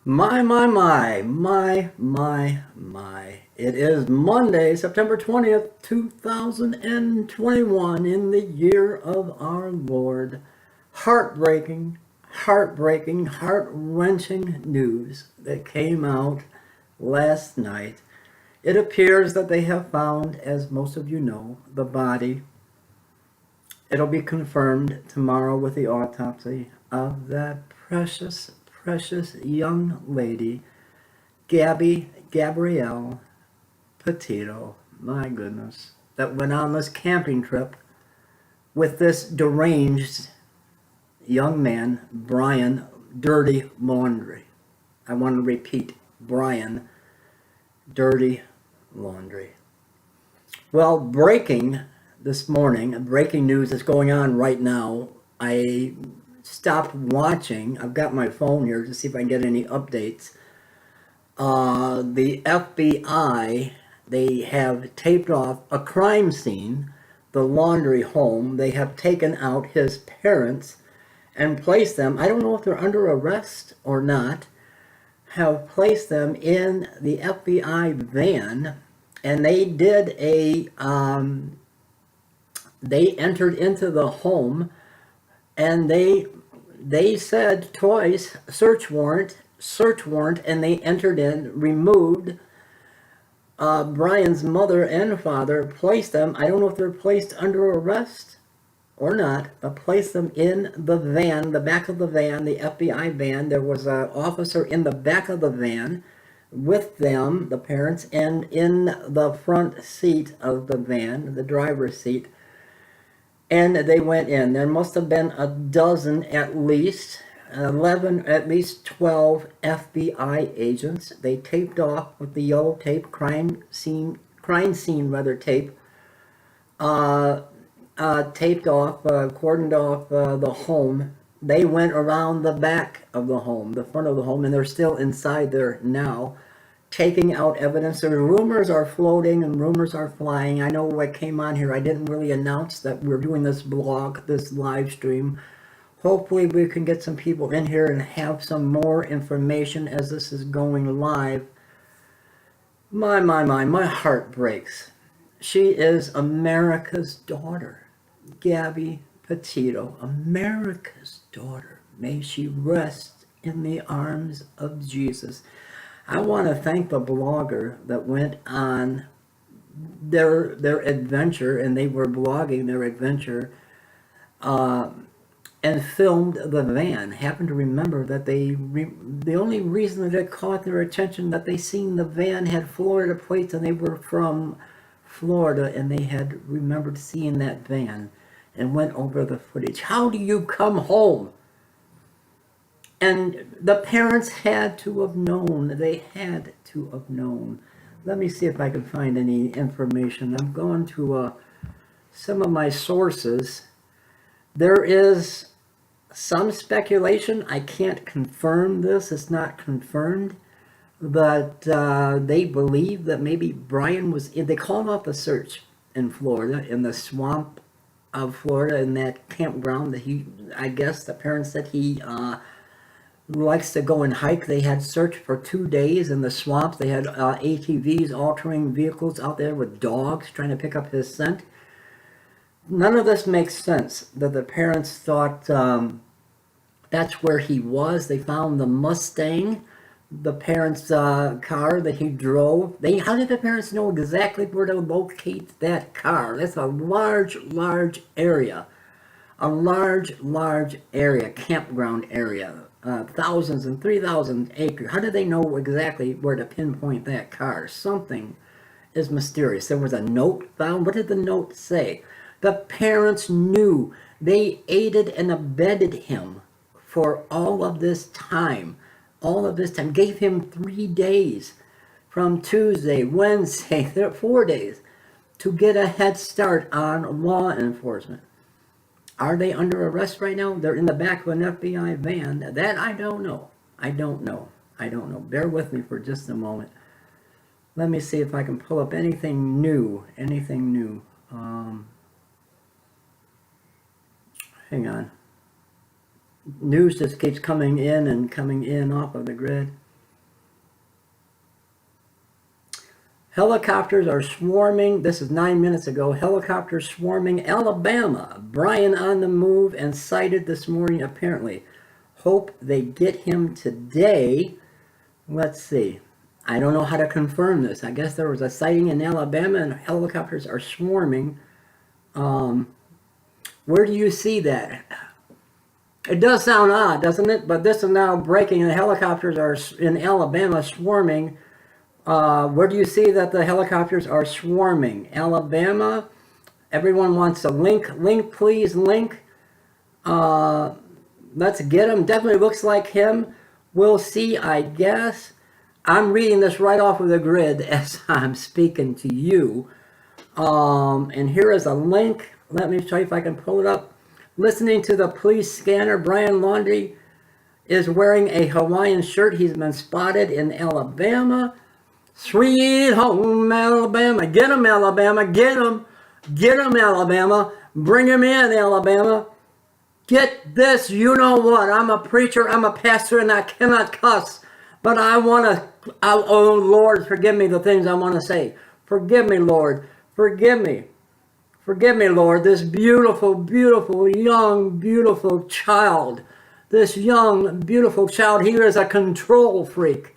My. It is Monday, September 20th, 2021, in the year of our Lord. Heartbreaking, heart-wrenching news that came out last night. It appears that they have found, as most of you know, the body. It'll be confirmed tomorrow with the autopsy of that precious young lady, Gabrielle Petito, my goodness, that went on this camping trip with this deranged young man, Brian Dirty Laundrie. I want to repeat, Brian Dirty Laundrie. Well, breaking news is going on right now. I stopped watching. I've got my phone here to see if I can get any updates. The FBI, they have taped off a crime scene, the Laundrie home. They have taken out his parents and placed them, I don't know if they're under arrest or not, have placed them in the FBI van, and they entered into the home, and they said twice, search warrant, and they entered in, removed Brian's mother and father, placed them, I don't know if they're placed under arrest or not, but placed them in the van, the back of the van, the FBI van. There was an officer in the back of the van with them, the parents, and in the front seat of the van, the driver's seat. And they went in. There must have been a dozen at least, 11, at least 12 FBI agents. They taped off with the yellow tape, crime scene tape, taped off, cordoned off the home. They went around the back of the home, the front of the home, and they're still inside there now, taking out evidence. The rumors are floating and rumors are flying. I know what came on here, I didn't really announce that we're doing this blog, this live stream. Hopefully we can get some people in here and have some more information as this is going live. My heart breaks. She is America's daughter, Gabby Petito, America's daughter. May she rest in the arms of Jesus. I want to thank the blogger that went on their adventure, and they were blogging their adventure, and filmed the van. Happened to remember that the only reason that it caught their attention that they seen the van had Florida plates, and they were from Florida, and they had remembered seeing that van and went over the footage. How do you come home? And the parents had to have known. They had to have known. Let me see if I can find any information. I'm going to some of my sources. There is some speculation. I can't confirm this. It's not confirmed. But they believe that maybe Brian was in. They called off a search in Florida, in the swamp of Florida, in that campground that I guess the parents said he likes to go and hike. They had searched for 2 days in the swamps. They had ATVs, all-terrain vehicles out there with dogs trying to pick up his scent. None of this makes sense, that the parents thought that's where he was. They found the Mustang, the parents' car that he drove. How did the parents know exactly where to locate that car? That's a large area. A large area, campground area. Thousands and 3,000 acres. How did they know exactly where to pinpoint that car? Something is mysterious. There was a note found. What did the note say? The parents knew. They aided and abetted him for all of this time. Gave him 3 days, from Tuesday, Wednesday, 4 days, to get a head start on law enforcement. Are they under arrest right now? They're in the back of an FBI van. That I don't know. I don't know. Bear with me for just a moment. Let me see if I can pull up anything new. Hang on. News just keeps coming in off of the grid. Helicopters are swarming. This is 9 minutes ago. Helicopters swarming Alabama. Brian on the move and sighted this morning, apparently. Hope they get him today. Let's see. I don't know how to confirm this. I guess there was a sighting in Alabama and helicopters are swarming. Where do you see that? It does sound odd, doesn't it? But this is now breaking. The helicopters are in Alabama swarming. Where do you see that the helicopters are swarming? Alabama. Everyone wants a link. Link, please, link. Let's get him. Definitely looks like him. We'll see, I guess. I'm reading this right off of the grid as I'm speaking to you. And here is a link. Let me show you if I can pull it up. Listening to the police scanner, Brian Laundrie is wearing a Hawaiian shirt. He's been spotted in Alabama. Sweet home Alabama. Get him, Alabama. Get him. Get him, Alabama. Bring him in, Alabama. Get this, you know what? I'm a preacher, I'm a pastor, and I cannot cuss. But I want to, oh Lord, forgive me the things I want to say. Forgive me, Lord. Forgive me. Forgive me, Lord. This beautiful, beautiful, young, beautiful child. This young, beautiful child, he is a control freak.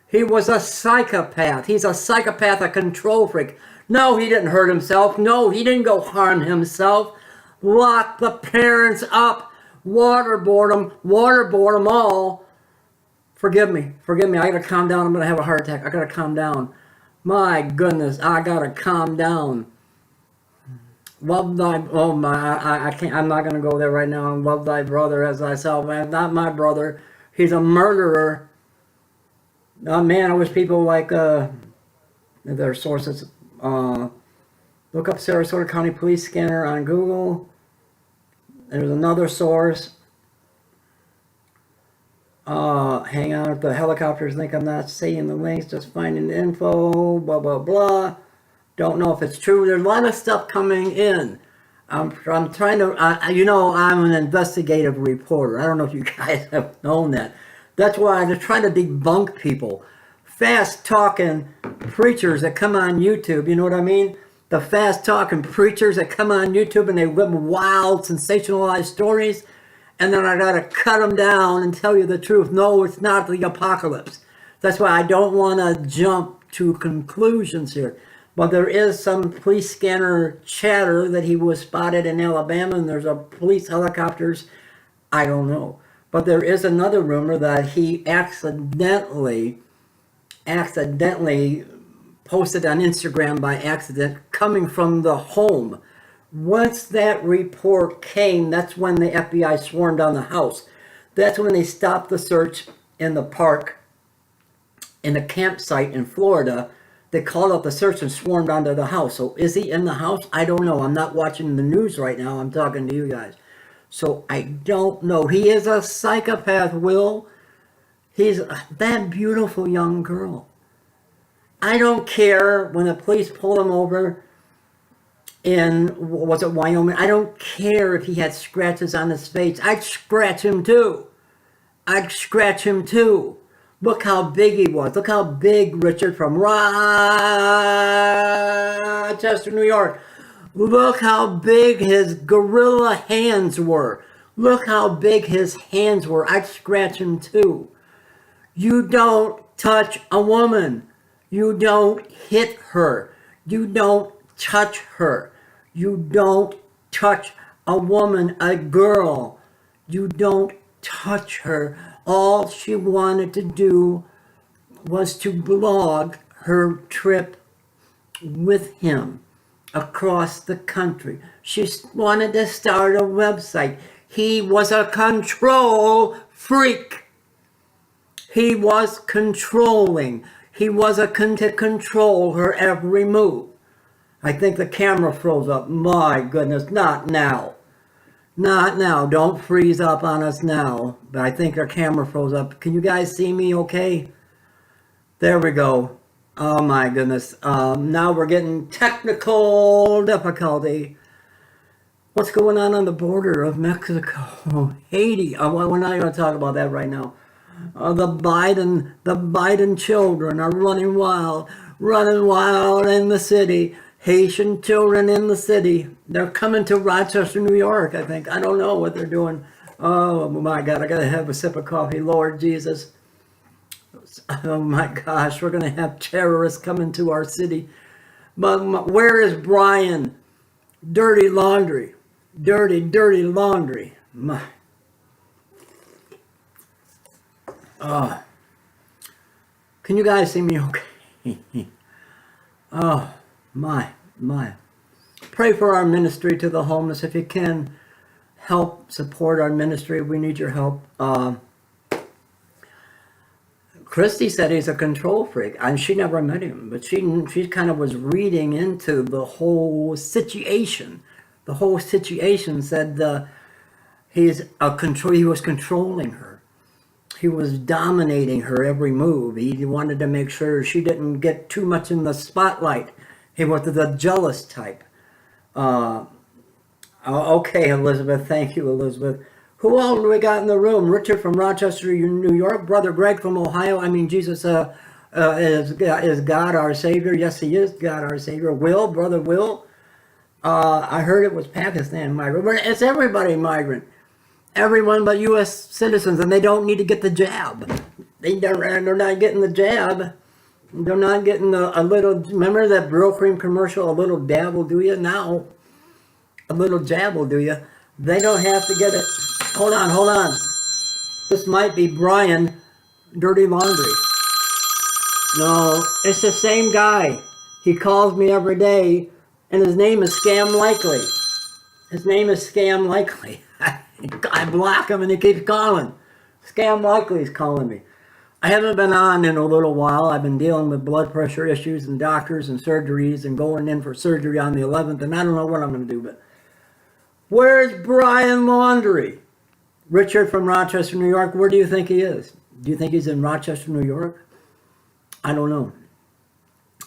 He was a psychopath. He's a psychopath, a control freak. No, he didn't hurt himself. No, he didn't go harm himself. Lock the parents up. Waterboard them all. Forgive me. Forgive me. I gotta calm down. I'm gonna have a heart attack. I gotta calm down. My goodness, I gotta calm down. Love thy, oh my, I can't, I'm not gonna go there right now. Love thy brother as thyself. Man, not my brother. He's a murderer. Oh man, I wish people like, their sources, look up Sarasota County Police Scanner on Google. There's another source. Hang on with the helicopters link. I'm not seeing the links, just finding the info, blah, blah, blah. Don't know if it's true. There's a lot of stuff coming in. I'm trying to, you know, I'm an investigative reporter. I don't know if you guys have known that. That's why I try to debunk people. Fast-talking preachers that come on YouTube, you know what I mean? The fast-talking preachers that come on YouTube and they live wild, sensationalized stories, and then I gotta cut them down and tell you the truth. No, it's not the apocalypse. That's why I don't want to jump to conclusions here. But there is some police scanner chatter that he was spotted in Alabama, and there's a police helicopters. I don't know. But there is another rumor that he accidentally posted on Instagram by accident coming from the home. Once that report came, that's when the FBI swarmed on the house. That's when they stopped the search in the park, in the campsite in Florida. They called out the search and swarmed onto the house. So is he in the house? I don't know. I'm not watching the news right now. I'm talking to you guys. So I don't know. He is a psychopath, Will. He's that beautiful young girl. I don't care when the police pulled him over in, was it Wyoming? I don't care if he had scratches on his face. I'd scratch him too. I'd scratch him too. Look how big he was. Look how big Richard from Rochester, New York. Look how big his gorilla hands were. Look how big his hands were. I'd scratch him too. You don't touch a woman. You don't hit her. You don't touch her. You don't touch a woman, a girl. You don't touch her. All she wanted to do was to blog her trip with him across the country. She wanted to start a website. He was a control freak. He was controlling. He was to control her every move. I think the camera froze up. My goodness, not now. Not now. Don't freeze up on us now. But I think our camera froze up. Can you guys see me okay? There we go. Oh my goodness. Now we're getting technical difficulty. What's going on the border of Mexico? Haiti. We're not going to talk about that right now. The Biden children are running wild. running wild in the city. Haitian children in the city. They're coming to Rochester, New York, I think. I don't know what they're doing. Oh my God, I gotta have a sip of coffee. Lord Jesus. Oh my gosh, we're gonna have terrorists coming to our city. But where is Brian? Dirty laundry. Dirty, dirty laundry. My. Oh. Can you guys see me okay? Oh, my. Pray for our ministry to the homeless. If you can, help support our ministry. We need your help. Christy said he's a control freak, and she never met him, but she kind of was reading into the whole situation. The whole situation said he was controlling her. He was dominating her every move. He wanted to make sure she didn't get too much in the spotlight. He was the jealous type. Okay, Elizabeth. Thank you, Elizabeth. Who all do we got in the room? Richard from Rochester, New York. Brother Greg from Ohio. I mean, Jesus is God our Savior. Yes, he is God our Savior. Will, Brother Will. I heard it was Pakistan migrant. It's everybody migrant. Everyone but U.S. citizens, and they don't need to get the jab. They're not getting the jab. They're not getting a little. Remember that Brill Cream commercial? A little dab will do you. Now, a little jab will do you. They don't have to get it. Hold on. This might be Brian, Dirty Laundry. No, it's the same guy. He calls me every day, and his name is Scam Likely. His name is Scam Likely. I block him, and he keeps calling. Scam Likely's calling me. I haven't been on in a little while. I've been dealing with blood pressure issues and doctors and surgeries and going in for surgery on the 11th, and I don't know what I'm going to do, but where's Brian Laundrie? Richard from Rochester, New York. Where do you think he is? Do you think he's in Rochester, New York? I don't know.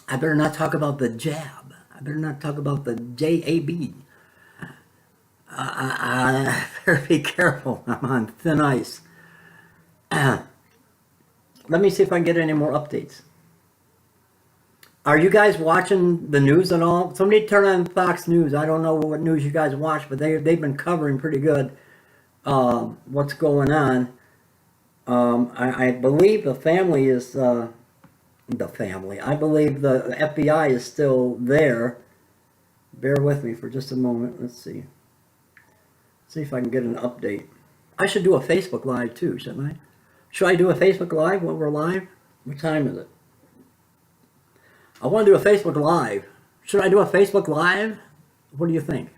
I better not talk about the jab. I better not talk about the JAB. I better be careful. I'm on thin ice. Let me see if I can get any more updates. Are you guys watching the news at all? Somebody turn on Fox News. I don't know what news you guys watch, but they've been covering pretty good what's going on. I believe the family is I believe the FBI is still there. Bear with me for just a moment. Let's see. See if I can get an update. I should do a Facebook Live too, shouldn't I? Should I do a Facebook Live when we're live? What time is it? I want to do a Facebook Live. Should I do a Facebook Live? What do you think?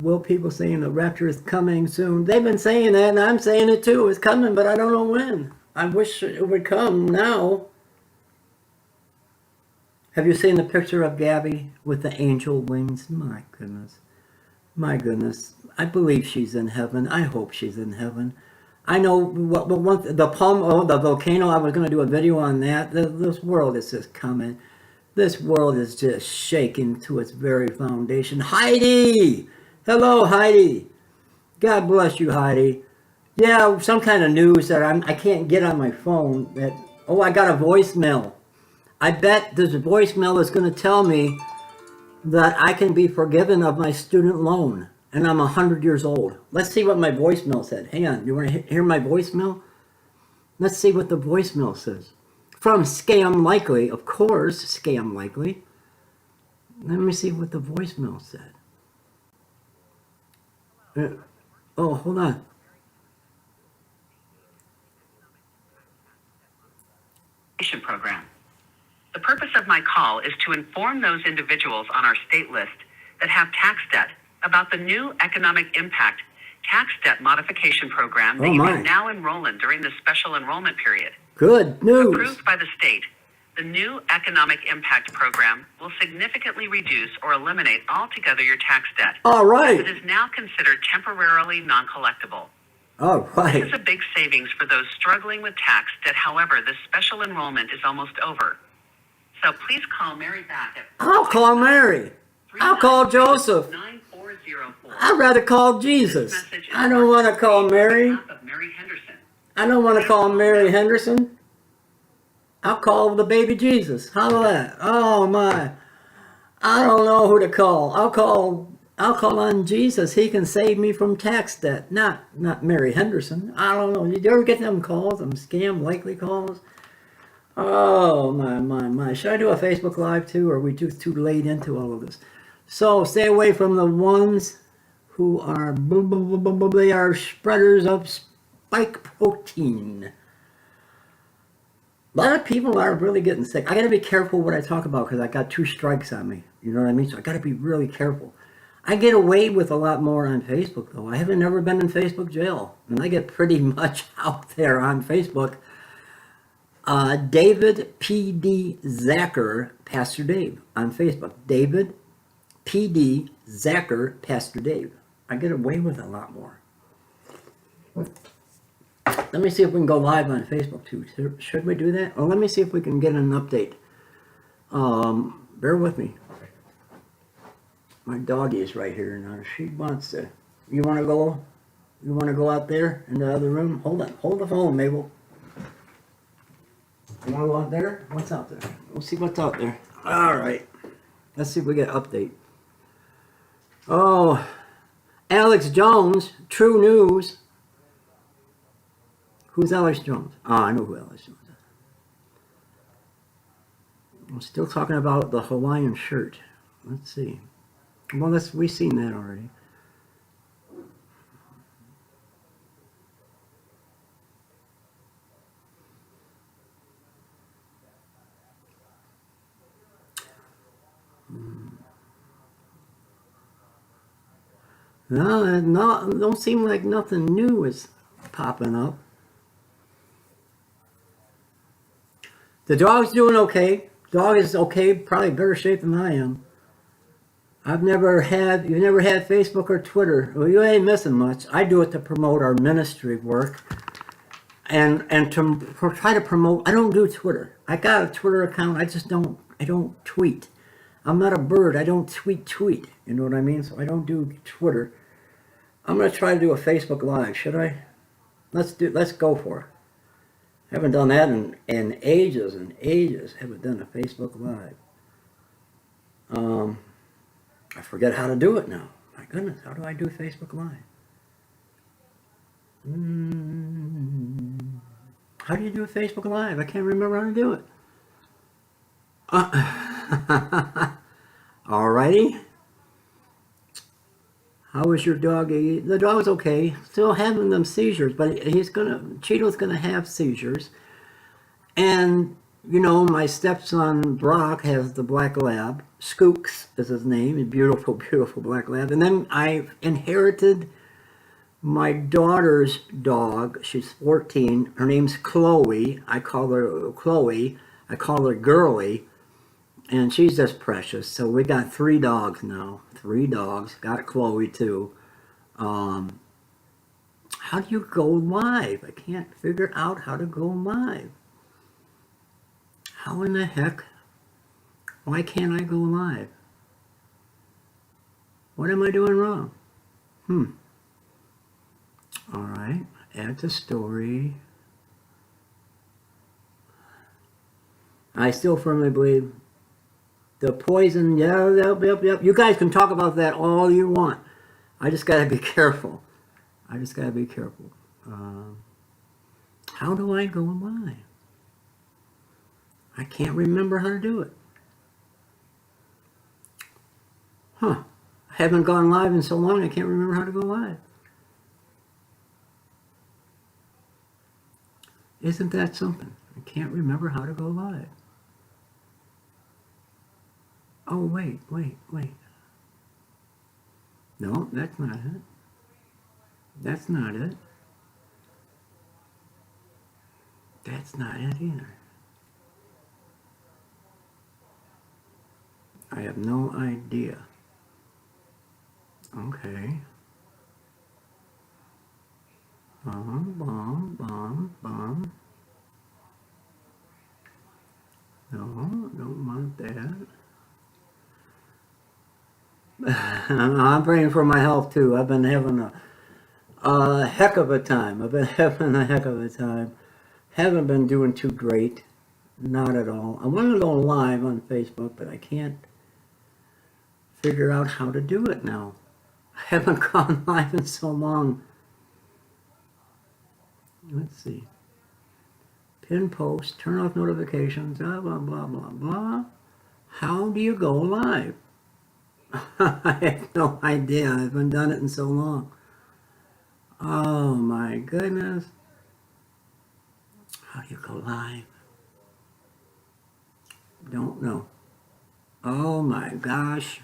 Will people saying the rapture is coming soon? They've been saying that, and I'm saying it too. It's coming, but I don't know when. I wish it would come now. Have you seen the picture of Gabby with the angel wings? My goodness. My goodness. I believe she's in heaven. I hope she's in heaven. I know the volcano, I was going to do a video on that. This world is just coming. This world is just shaking to its very foundation. Heidi! Hello, Heidi. God bless you, Heidi. Yeah, some kind of news that I can't get on my phone. I got a voicemail. I bet this voicemail is going to tell me that I can be forgiven of my student loan. And I'm 100 years old. Let's see what my voicemail said. Hang on, you want to hear my voicemail? Let's see what the voicemail says. From Scam Likely, of course, Scam Likely. Let me see what the voicemail said. Oh, hold on. Program. The purpose of my call is to inform those individuals on our state list that have tax debt about the new economic impact tax debt modification program that you can now enroll in during the special enrollment period. Good news. Approved by the state, the new economic impact program will significantly reduce or eliminate altogether your tax debt. All right. It is now considered temporarily non-collectible. All right. This is a big savings for those struggling with tax debt. However, the special enrollment is almost over. So please call Mary back at... I'll call Mary. I'll call Joseph. I'd rather call Jesus. I don't want to call Mary. I don't want to call Mary Henderson. I'll call the baby Jesus. How about that? Oh my. I don't know who to call. I'll call on Jesus. He can save me from tax debt. Not Mary Henderson. I don't know. Did you ever get them calls? Them scam likely calls? Oh my. Should I do a Facebook Live too, or are we just too late into all of this? So stay away from the ones who are they are spreaders of spike protein. A lot of people are really getting sick. I got to be careful what I talk about because I got 2 strikes on me. You know what I mean? So I got to be really careful. I get away with a lot more on Facebook though. I haven't never been in Facebook jail, and I get pretty much out there on Facebook. David PDZacker, Pastor Dave on Facebook. David PDZacker, Pastor Dave. I get away with a lot more. Let me see if we can go live on Facebook too. Should we do that? Or let me see if we can get an update. Bear with me. My doggy is right here now. She wants to. You want to go? You want to go out there in the other room? Hold on. Hold the phone, Mabel. You want to go out there? What's out there? We'll see what's out there. All right. Let's see if we get an update. Oh, Alex Jones, True News. Who's Alex Jones? Oh, I know who Alex Jones is. I'm still talking about the Hawaiian shirt. Let's see. Well, we've seen that already. No, don't seem like nothing new is popping up. The dog's doing okay. Dog is okay, probably better shape than I am. You've never had Facebook or Twitter. Well, you ain't missing much. I do it to promote our ministry work and to try to promote. I don't do Twitter. I got a Twitter account. I don't tweet. I'm not a bird. I don't tweet. You know what I mean? So I don't do Twitter. I'm going to try to do a Facebook Live. Should I? Let's go for it. I haven't done that in ages and ages. Haven't done a Facebook Live. I forget how to do it now. My goodness, how do I do Facebook Live? How do you do a Facebook Live? I can't remember how to do it. Alrighty. How is your dog? The dog's okay. Still having them seizures, but Cheeto's gonna have seizures. And you know, my stepson Brock has the black lab. Skooks is his name. A beautiful, beautiful black lab. And then I inherited my daughter's dog. She's 14. Her name's Chloe. I call her Chloe. I call her Girly. And she's just precious. So we got 3 dogs now. 3 dogs. Got Chloe too. How do you go live? I can't figure out how to go live. How in the heck? Why can't I go live? What am I doing wrong? Alright. Add to story. I still firmly believe the poison, yep. You guys can talk about that all you want. I just got to be careful. How do I go live? I can't remember how to do it. I haven't gone live in so long, I can't remember how to go live. Isn't that something? I can't remember how to go live. Oh, wait. No, that's not it. That's not it. That's not it either. I have no idea. Okay. Bomb. No, don't want that. I'm praying for my health too. I've been having a heck of a time. Haven't been doing too great. Not at all. I want to go live on Facebook, but I can't figure out how to do it now. I haven't gone live in so long. Let's see. Pin post, turn off notifications, blah, blah, blah, blah, blah. How do you go live? I have no idea. I haven't done it in so long. Oh my goodness. How do you go live? Don't know. Oh my gosh.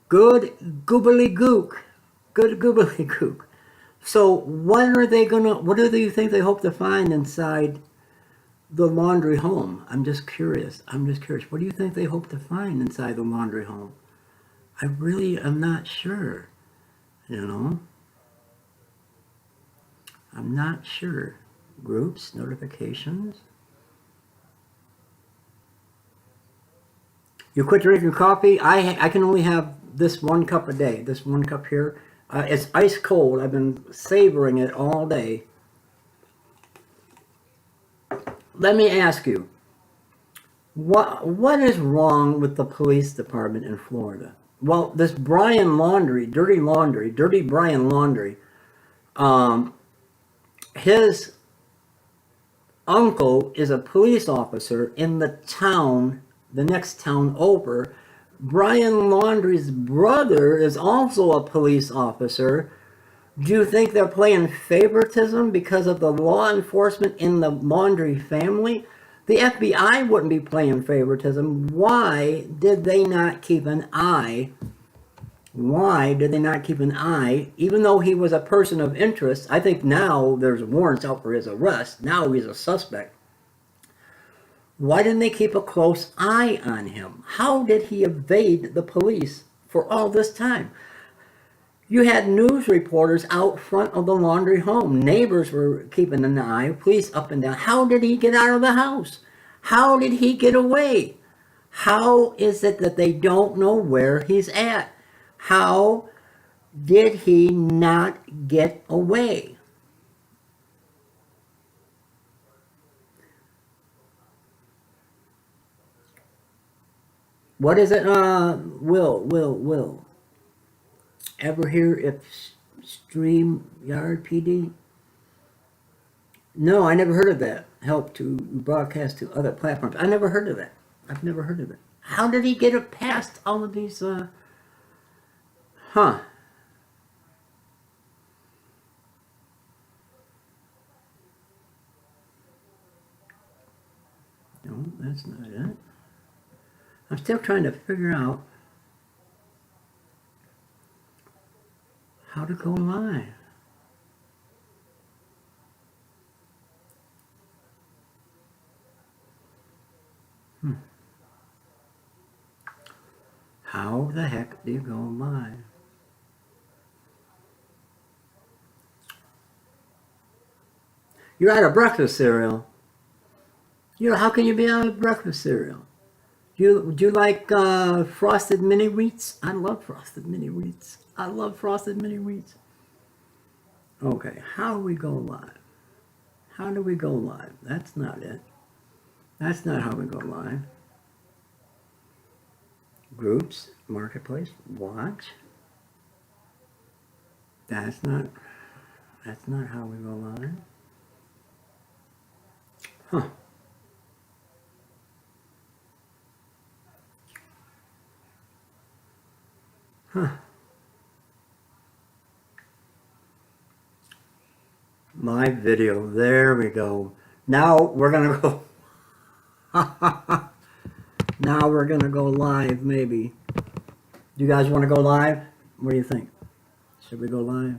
Good goobly gook. Good goobly gook. So what do you think they hope to find inside the Laundrie home? I'm just curious. What do you think they hope to find inside the Laundrie home? I really am not sure. You know? I'm not sure. Groups, notifications. You quit drinking coffee? I can only have this 1 cup a day. This 1 cup here. It's ice cold. I've been savoring it all day. Let me ask you, what is wrong with the police department in Florida? Well, this Brian Laundrie, Dirty Brian Laundrie, his uncle is a police officer in the town, the next town over. Brian Laundrie's brother is also a police officer. Do you think they're playing favoritism because of the law enforcement in the Laundrie family? The FBI wouldn't be playing favoritism. Why did they not keep an eye? Why did they not keep an eye, even though he was a person of interest? I think now there's warrants out for his arrest. Now he's a suspect. Why didn't they keep a close eye on him? How did he evade the police for all this time? You had news reporters out front of the Laundrie home. Neighbors were keeping an eye, police up and down. How did he get out of the house? How did he get away? How is it that they don't know where he's at? How did he not get away? What is it? Will. Ever hear if StreamYard PD? No, I never heard of that. Help to broadcast to other platforms. I never heard of that. I've never heard of it. How did he get it past all of these, No, that's not it. I'm still trying to figure out how to go live. How the heck do you go live? You're out of breakfast cereal. How can you be out of breakfast cereal? Do you like frosted mini wheats? I love frosted mini wheats. Okay, how do we go live? That's not it. That's not how we go live. Groups, marketplace, watch. That's not how we go live. Huh. My video, there we go. Now we're gonna go. Now we're gonna go live, maybe. Do you guys want to go live? What do you think? Should we go live?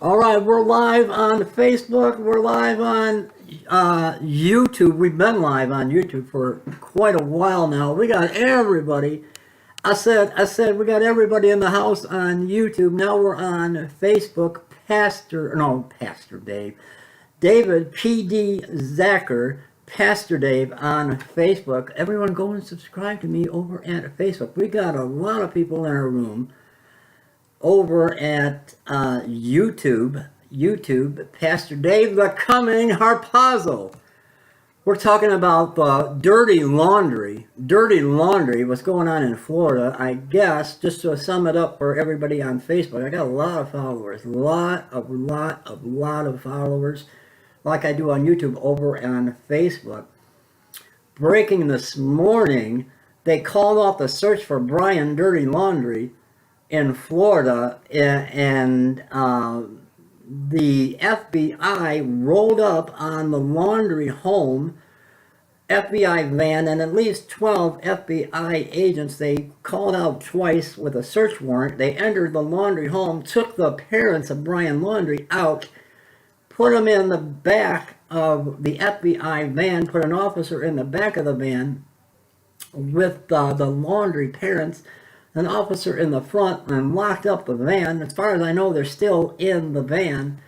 All right, we're live on Facebook. We're live on YouTube. We've been live on YouTube for quite a while now. We got everybody. I said we got everybody in the house on YouTube. Now we're on Facebook. Pastor Dave. David PDZacker. Pastor Dave on Facebook. Everyone go and subscribe to me over at Facebook. We got a lot of people in our room over at YouTube. Pastor Dave the Coming Harpazo. We're talking about dirty laundry. Dirty laundry, what's going on in Florida. I guess, just to sum it up for everybody on Facebook, I got a lot of followers. Lot of followers. Like I do on YouTube, over on Facebook. Breaking this morning, they called off the search for Brian Dirty Laundrie in Florida, and the FBI rolled up on the Laundrie home, FBI van, and at least 12 FBI agents. They called out twice with a search warrant. They entered the Laundrie home, took the parents of Brian Laundrie out, put them in the back of the FBI van, put an officer in the back of the van with the Laundrie parents, an officer in the front, and locked up the van. As far as I know, they're still in the van,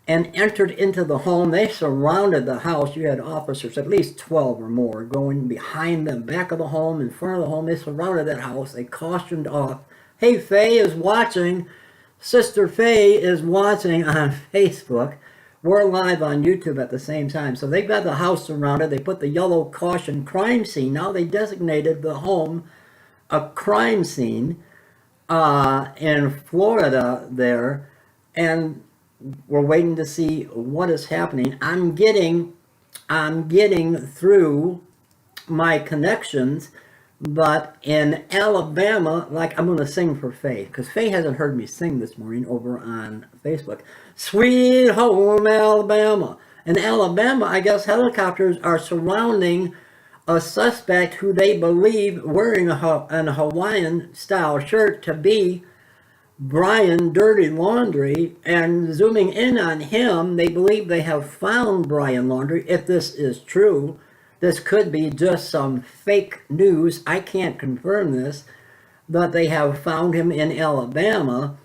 and entered into the home. They surrounded the house. You had officers, at least 12 or more, going behind them, back of the home, in front of the home. They surrounded that house. They cautioned off. Hey, Faye is watching. Sister Faye is watching on Facebook. We're live on YouTube at the same time. So they got the house surrounded. They put the yellow caution crime scene. Now they designated the home a crime scene in Florida there. And we're waiting to see what is happening. I'm getting through my connections, but in Alabama, like, I'm going to sing for Faye, because Faye hasn't heard me sing this morning over on Facebook. Sweet home Alabama. In Alabama, I guess helicopters are surrounding a suspect who they believe wearing an Hawaiian-style shirt to be Brian Dirty Laundrie, and zooming in on him, they believe they have found Brian Laundrie. If this is true, this could be just some fake news. I can't confirm this, but they have found him in Alabama.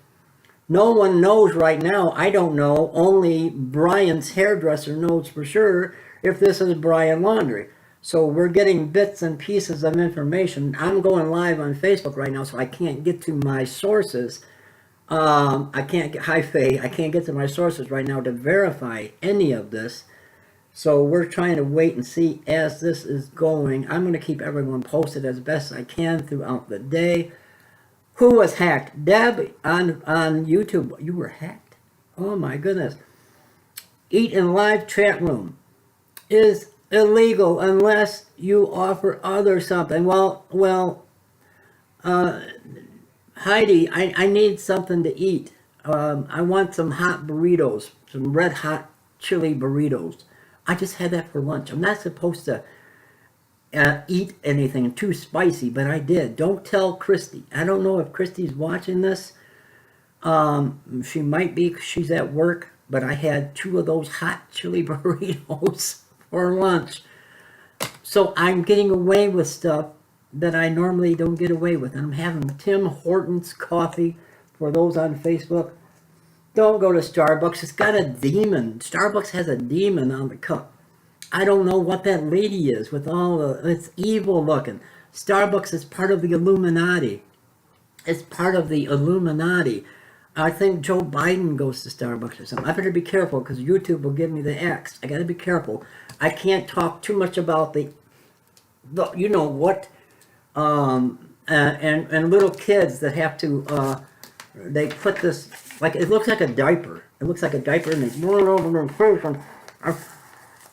No one knows right now. I don't know. Only Brian's hairdresser knows for sure if this is Brian Laundrie. So we're getting bits and pieces of information. I'm going live on Facebook right now, so I can't get to my sources. Hi Faye, I can't get to my sources right now to verify any of this. So we're trying to wait and see as this is going. I'm going to keep everyone posted as best I can throughout the day. Who was hacked? Deb on YouTube. You were hacked? Oh my goodness. Eat in live chat room is illegal unless you offer others something. Well, Heidi, I need something to eat. I want some hot burritos, some red hot chili burritos. I just had that for lunch. I'm not supposed to eat anything too spicy, but I did. Don't tell Christy. I don't know if Christy's watching this. She might be. She's at work, but I had 2 of those hot chili burritos for lunch. So I'm getting away with stuff that I normally don't get away with. And I'm having Tim Hortons coffee for those on Facebook. Don't go to Starbucks. It's got a demon. Starbucks has a demon on the cup. I don't know what that lady is with all the... It's evil looking. Starbucks is part of the Illuminati. It's part of the Illuminati. I think Joe Biden goes to Starbucks or something. I better be careful because YouTube will give me the X. I got to be careful. I can't talk too much about the you know what... and little kids that have to, they put this, like, it looks like a diaper. It looks like a diaper, and they roll it over their face, and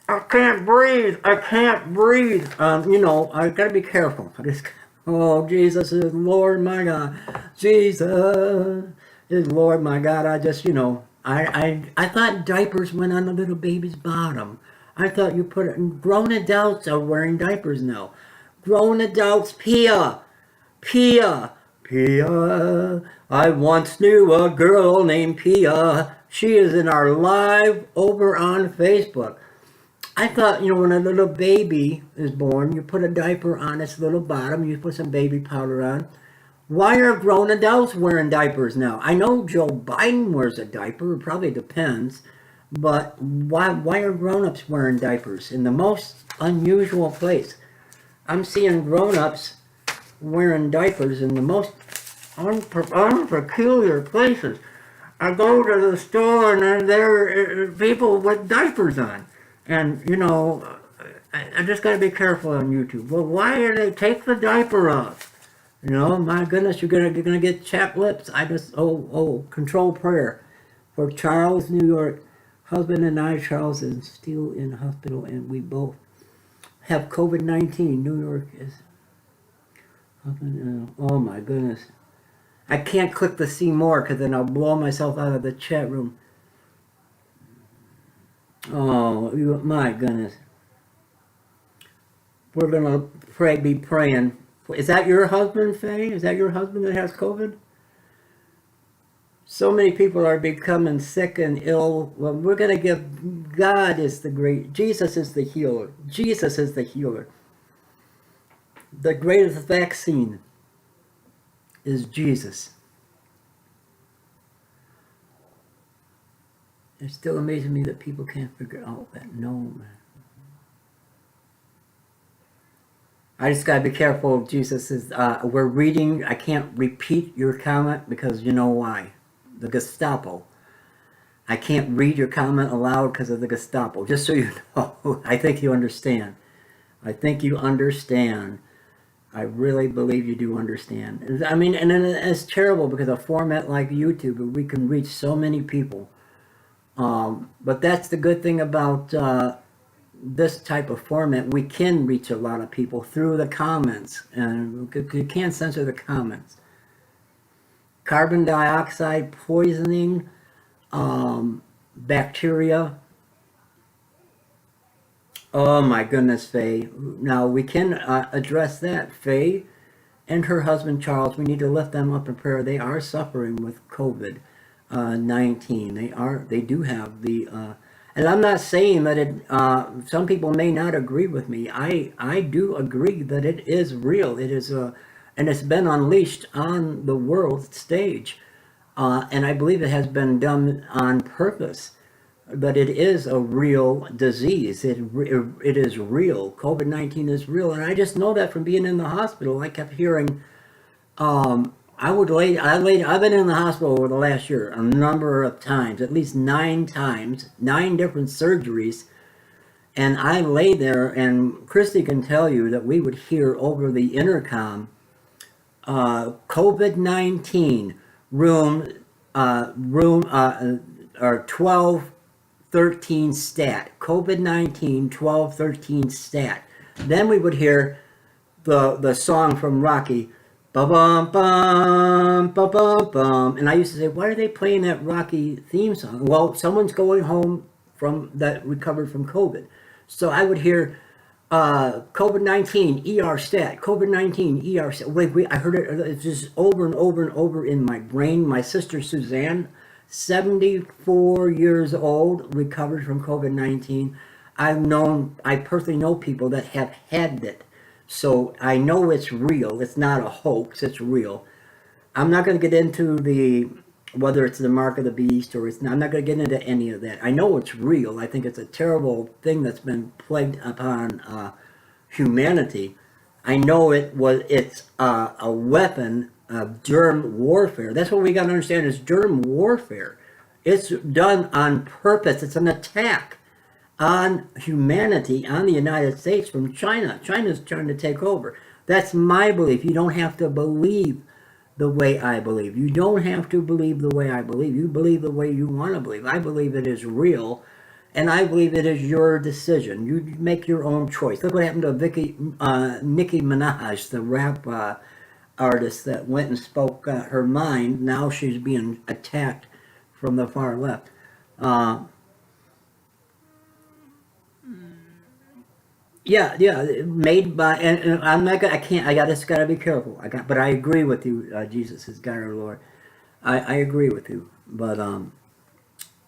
I can't breathe. I can't breathe. You know, I gotta be careful. Oh, Jesus is Lord, my God. Jesus is Lord, my God. I just, you know, I thought diapers went on the little baby's bottom. I thought you put it in. Grown adults are wearing diapers now. Grown adults, Pia. I once knew a girl named Pia. She is in our live over on Facebook. I thought, you know, when a little baby is born, you put a diaper on its little bottom, you put some baby powder on. Why are grown adults wearing diapers now? I know Joe Biden wears a diaper, it probably depends, but why are grown-ups wearing diapers? In the most unusual place. I'm seeing grown-ups wearing diapers in the most unpeculiar places. I go to the store and there are people with diapers on. And, you know, I just got to be careful on YouTube. Well, why do they take the diaper off? You know, my goodness, you're gonna get chapped lips. Control prayer for Charles, New York. Husband and I, Charles, is still in hospital, and we both have COVID-19. New York is. Oh my goodness. I can't click the see more because then I'll blow myself out of the chat room. Oh my goodness. We're gonna be praying. Is that your husband, Faye? Is that your husband that has COVID? So many people are becoming sick and ill. Well, we're gonna give. God is the great. Jesus is the healer. Jesus is the healer. The greatest vaccine is Jesus. It's still amazing me that people can't figure out that. No, man. I just gotta be careful. Jesus is. We're reading. I can't repeat your comment because you know why. The Gestapo. I can't read your comment aloud because of the Gestapo. Just so you know. I think you understand. I think you understand. I really believe you do understand. I mean, and it's terrible because a format like YouTube, we can reach so many people. But that's the good thing about this type of format. We can reach a lot of people through the comments, and you can't censor the comments. Carbon dioxide poisoning, bacteria. Oh my goodness, Faye. Now we can address that. Faye and her husband Charles, we need to lift them up in prayer. They are suffering with COVID-19. They do have the, and I'm not saying that it, some people may not agree with me. I do agree that it is real. It is and it's been unleashed on the world stage. And I believe it has been done on purpose. But it is a real disease. It is real. COVID-19 is real. And I just know that from being in the hospital. I kept hearing, I've been in the hospital over the last year a number of times, at least 9 times, 9 different surgeries. And I lay there, and Christy can tell you that we would hear over the intercom, COVID-19 room, or 1213 stat, COVID-19 1213 stat. Then we would hear the song from Rocky, ba-bum, bum, ba-bum, bum. And I used to say, why are they playing that Rocky theme song? Well, someone's going home that recovered from COVID. So I would hear COVID-19 ER stat, COVID-19 ER stat. I heard it just over and over and over in my brain. My sister Suzanne, 74 years old, recovered from COVID-19. I personally know people that have had it. So I know it's real. It's not a hoax. It's real. I'm not going to get into whether it's the mark of the beast or it's not. I'm not going to get into any of that. I know it's real. I think it's a terrible thing that's been plagued upon humanity. I know it's a weapon of germ warfare. That's what we got to understand is germ warfare. It's done on purpose. It's an attack on humanity, on the United States from China. China's trying to take over. That's my belief. You don't have to believe the way I believe. You don't have to believe the way I believe. You believe the way you want to believe. I believe it is real, and I believe it is your decision. You make your own choice. Look what happened to Nicki Minaj, the rap artist that went and spoke her mind. Now she's being attacked from the far left. Yeah, made by, and I'm not gonna, I just gotta be careful. But I agree with you, Jesus is God our Lord. I agree with you, but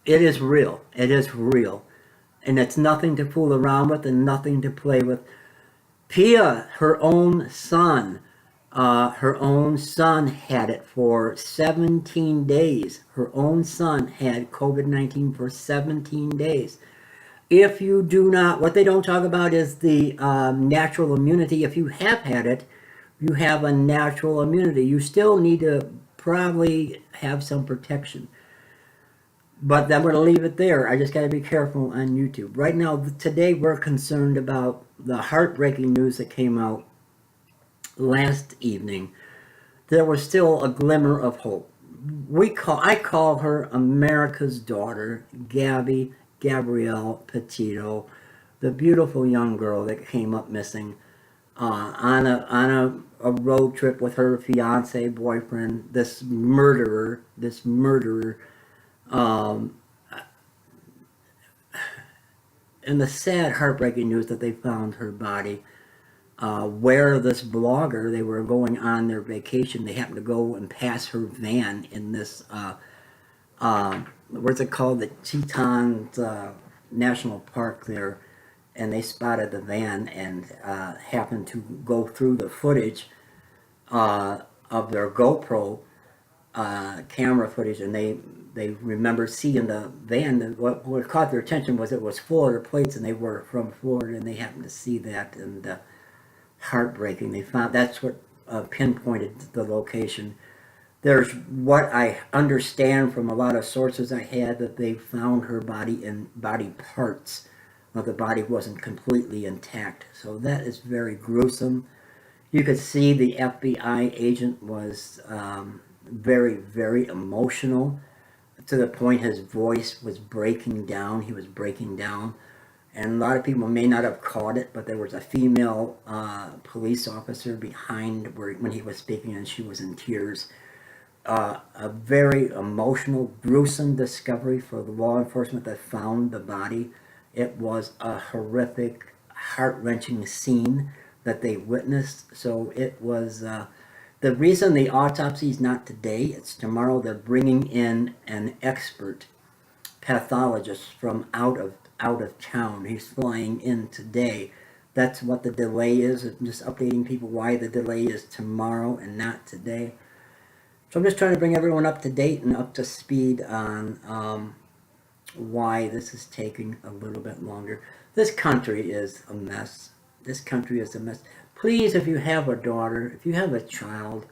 it is real. It is real, and it's nothing to fool around with and nothing to play with. Pia, her own son had it for 17 days. Her own son had COVID-19 for 17 days. If you do not, what they don't talk about is the natural immunity. If you have had it, you have a natural immunity. You still need to probably have some protection. But I'm going to leave it there. I just got to be careful on YouTube. Right now, today, we're concerned about the heartbreaking news that came out last evening. There was still a glimmer of hope. I call her America's daughter, Gabby, Gabrielle Petito, the beautiful young girl that came up missing on a road trip with her fiance, boyfriend, this murderer. Um, and the sad, heartbreaking news that they found her body. Where this blogger, they were going on their vacation. They happened to go and pass her van in this, what's it called? The Tetons National Park there. And they spotted the van and happened to go through the footage of their GoPro camera footage, and they remember seeing the van. What caught their attention was it was Florida plates, and they were from Florida, and they happened to see that, and heartbreaking. They found that's what pinpointed the location. There's what I understand from a lot of sources I had that they found her body in body parts, but the body wasn't completely intact. So that is very gruesome. You could see the FBI agent was very, very emotional to the point his voice was breaking down. He was breaking down. And a lot of people may not have caught it, but there was a female police officer behind when he was speaking, and she was in tears. A very emotional, gruesome discovery for the law enforcement that found the body. It was a horrific, heart-wrenching scene that they witnessed. So it was the reason the autopsy is not today, it's tomorrow. They're bringing in an expert pathologist from out of town. He's flying in today. That's what the delay is. I'm just updating people why the delay is tomorrow and not today. So I'm just trying to bring everyone up to date and up to speed on why this is taking a little bit longer. This country is a mess. This country is a mess. Please, if you have a daughter, if you have a child,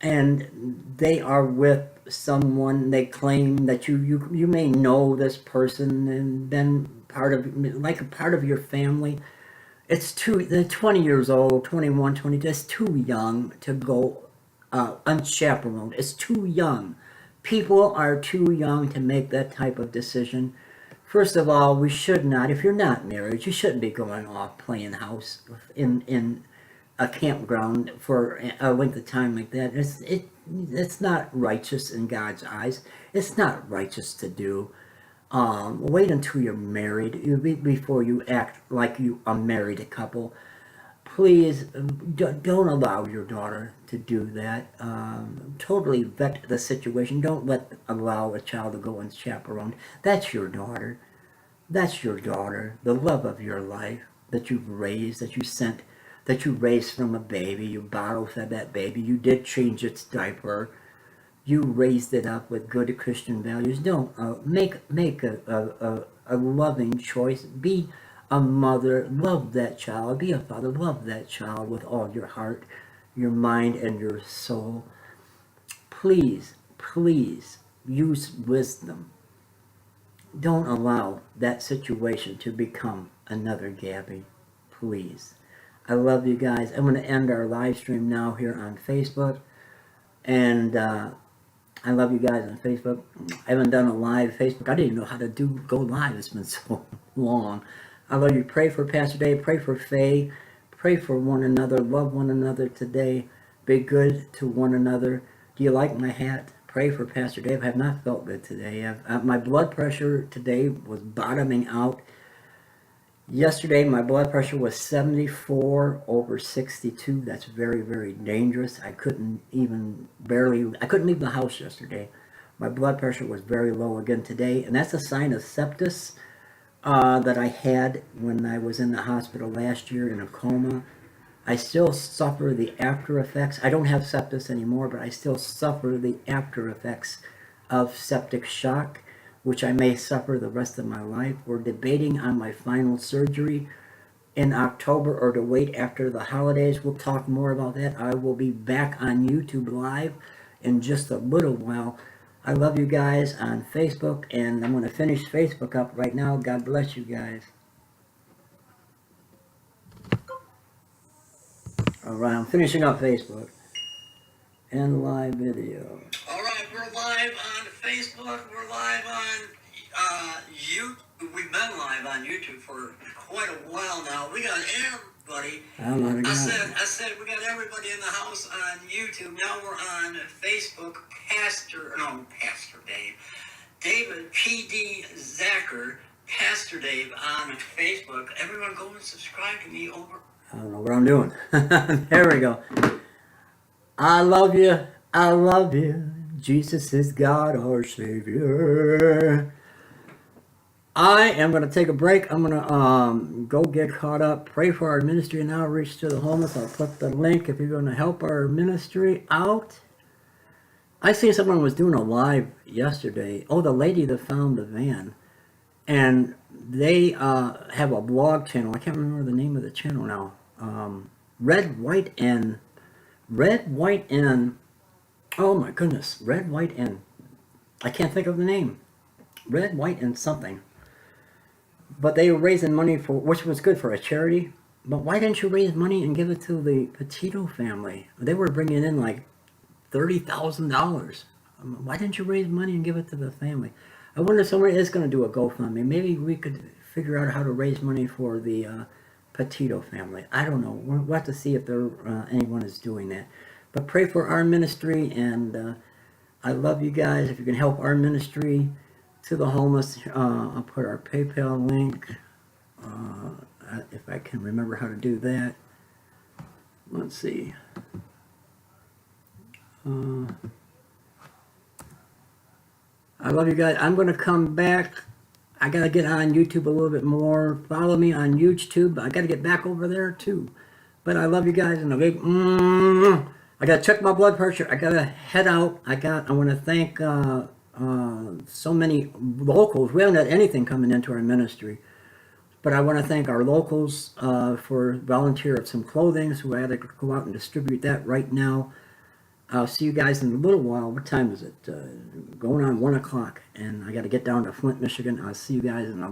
and they are with someone, they claim that you may know this person and been part of, like a part of your family. They're 20 years old, 21, 22, it's too young to go unchaperoned. It's too young. People are too young to make that type of decision. First of all, we should not, if you're not married, you shouldn't be going off playing house in a campground for a length of time like that. It's not righteous in God's eyes. It's not righteous to do. Wait until you're married before you act like you are married a couple. Please don't allow your daughter to do that. Totally vet the situation. Don't allow a child to go unchaperoned. That's your daughter. That's your daughter, the love of your life that you've raised, that you raised from a baby. You bottle fed that baby. You did change its diaper. You raised it up with good Christian values. Don't make a loving choice. Be a mother. Love that child. Be a father. Love that child with all your heart, your mind, and your soul. Please, please use wisdom. Don't allow that situation to become another Gabby. Please. I love you guys. I'm going to end our live stream now here on Facebook. And I love you guys on Facebook. I haven't done a live Facebook. I didn't even know how to go live. It's been so long. I love you. Pray for Pastor Dave. Pray for Faye. Pray for one another. Love one another today. Be good to one another. Do you like my hat? Pray for Pastor Dave. I have not felt good today. My blood pressure today was bottoming out. Yesterday, my blood pressure was 74/62. That's very, very dangerous. I couldn't leave the house yesterday. My blood pressure was very low again today, and that's a sign of sepsis that I had when I was in the hospital last year in a coma. I still suffer the after effects. I don't have sepsis anymore, but I still suffer the after effects of septic shock. which I may suffer the rest of my life. We're debating on my final surgery in October or to wait after the holidays. We'll talk more about that. I will be back on YouTube Live in just a little while. I love you guys on Facebook, and I'm going to finish Facebook up right now. God bless you guys. Alright, I'm finishing up Facebook. And live video. Alright, we're live on Facebook. We're live on YouTube. We've been live on YouTube for quite a while now. We got everybody. I said we got everybody in the house on YouTube. Now we're on Facebook. Pastor Dave. David PDZacker. Pastor Dave on Facebook. Everyone go and subscribe to me over. I don't know what I'm doing. There we go. I love you. I love you. Jesus is God, our Savior. I am going to take a break. I'm going to go get caught up. Pray for our ministry and outreach to the homeless. I'll put the link if you're going to help our ministry out. I see someone was doing a live yesterday. Oh, the lady that found the van. And they have a blog channel. I can't remember the name of the channel now. Red, White, and... Oh my goodness. Red, White, and... I can't think of the name. Red, White, and something. But they were raising money for... Which was good for a charity. But why didn't you raise money and give it to the Petito family? They were bringing in like $30,000. Why didn't you raise money and give it to the family? I wonder if somebody is going to do a GoFundMe. Maybe we could figure out how to raise money for the Petito family. I don't know. We'll have to see if there anyone is doing that. But pray for our ministry, and I love you guys. If you can help our ministry to the homeless, I'll put our PayPal link, if I can remember how to do that. Let's see. I love you guys. I'm going to come back. I got to get on YouTube a little bit more. Follow me on YouTube. I got to get back over there too. But I love you guys. And a big I got to check my blood pressure. I got to head out. I want to thank so many locals. We haven't had anything coming into our ministry. But I want to thank our locals for volunteering of some clothing. So I had to go out and distribute that right now. I'll see you guys in a little while. What time is it? Going on 1 o'clock. And I got to get down to Flint, Michigan. I'll see you guys in a